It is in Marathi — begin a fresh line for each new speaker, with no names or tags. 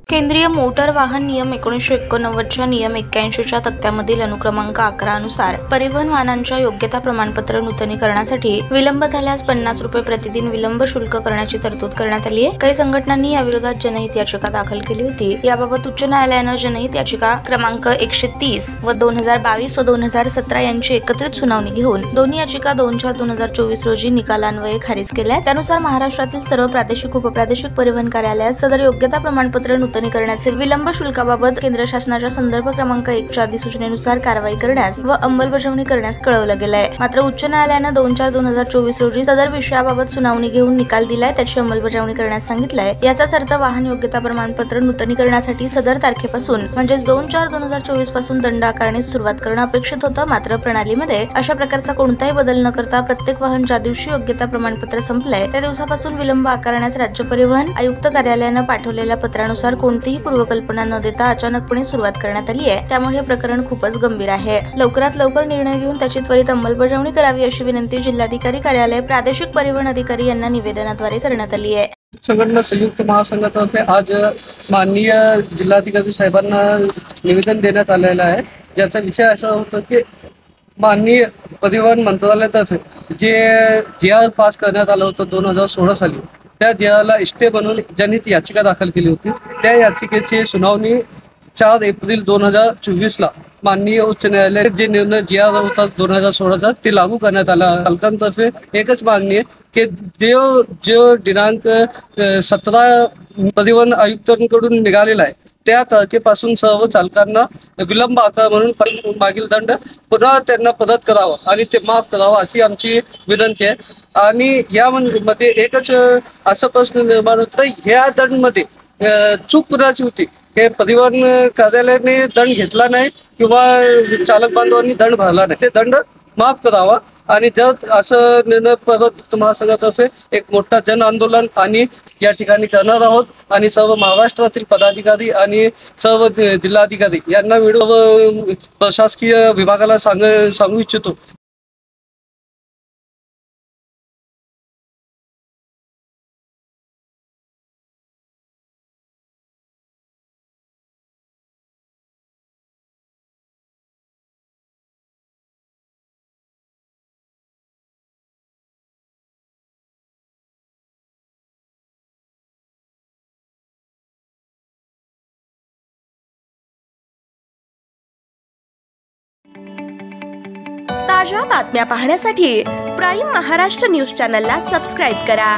केंद्रीय मोटर वाहन नियम 1989च्या नियम 81च्या तक्त्यामधील अनुक्रमांक 11 अनुसार परिवहन वाहनांच्या योग्यता प्रमाणपत्र नूतनीकरणासाठी विलंब झाल्यास 50 रुपये प्रतिदिन विलंब शुल्क करण्याची तरतूद करण्यात आली आहे। काही संघटनांनी याविरोधात जनहित याचिका दाखल केली होती। याबाबत उच्च न्यायालयानं जनहित याचिका क्रमांक 130 व 2022 व 2017 यांची एकत्रित सुनावणी घेऊन दोन्ही याचिका 2/4/2024 रोजी निकालान्वये खारिज केल्या। त्यानुसार महाराष्ट्रातील सर्व प्रादेशिक उपप्रादेशिक परिवहन कार्यालयात सदर योग्यता प्रमाणपत्र नूतनीकरणाचे विलंब शुल्काबाबत केंद्र शासनाच्या संदर्भ क्रमांक 1च्या अधिसूचनेनुसार कारवाई करण्यास व अंमलबजावणी करण्यास कळवलं गेलंय। मात्र उच्च न्यायालयानं 2/4/2024 रोजी सदर विषयाबाबत सुनावणी घेऊन निकाल दिलाय, त्याची अंमलबजावणी करण्यास सांगितलंय। याचाच अर्थ वाहन योग्यता प्रमाणपत्र नूतनीकरणासाठी सदर तारखेपासून म्हणजेच 2/4/2024 पासून दंड आकारण्यास सुरुवात करणं अपेक्षित होतं। मात्र प्रणालीमध्ये अशा प्रकारचा कोणताही बदल न करता प्रत्येक वाहन ज्या दिवशी योग्यता प्रमाणपत्र संपलंय त्या दिवसापासून विलंब आकारण्यास राज्य परिवहन आयुक्त कार्यालयानं पाठवलेल्या पत्रानुसार कोणतीही पूर्वकल्पना न देता अचानकपणे सुरुवात करण्यात आली आहे। त्यामुळे हे प्रकरण खूपच गंभीर आहे। लवकरात लवकर निर्णय घेऊन त्याची त्वरित अंमलबजावणी करावी अशी विनंती जिल्हाधिकारी कार्यालय प्रादेशिक परिवहन अधिकारी यांना निवेदनाद्वारे करण्यात आली आहे।
संघटना संयुक्त महासंघातर्फे आज माननीय जिल्हाधिकारी साहेबांना निवेदन देण्यात आलेलं आहे। याचा विषय असा होता की माननीय परिवहन मंत्रालयातर्फे जे GR पास करण्यात आलं होतं 2016 साली, त्या GRला स्टे बनवून जनहित याचिका दाखल केली होती। त्या याचिकेची सुनावणी 4 एप्रिल 2024 ला माननीय उच्च न्यायालयात जे निर्णय GR होता 2016चा ते लागू करण्यात आला। पालकांतर्फे एकच मागणी आहे की जो दिनांक 17 परिवहन आयुक्तांकडून निघालेला आहे त्या तारखेपासून सर्व चालकांना विलंब आकार म्हणून मागील दंड पुन्हा त्यांना परत करावा आणि ते माफ करावं अशी आमची विनंती आहे। आणि यामध्ये एकच असा प्रश्न निर्माण होता, ह्या दंडमध्ये चूक कुणाची होती? हे परिवहन कार्यालयाने दंड घेतला नाही किंवा चालक बांधवांनी दंड भरला नाही, ते दंड माफ करावा। आणि जर असं निर्णय परत महासंघातर्फे एक मोठा जन आंदोलन आणि या ठिकाणी करणार आहोत आणि सर्व महाराष्ट्रातील पदाधिकारी आणि सर्व जिल्हाधिकारी यांना मिळून प्रशासकीय विभागाला सांगू इच्छितो।
ताज्या बातम्या पाहण्यासाठी प्राईम महाराष्ट्र न्यूज चॅनलला सबस्क्राईब करा।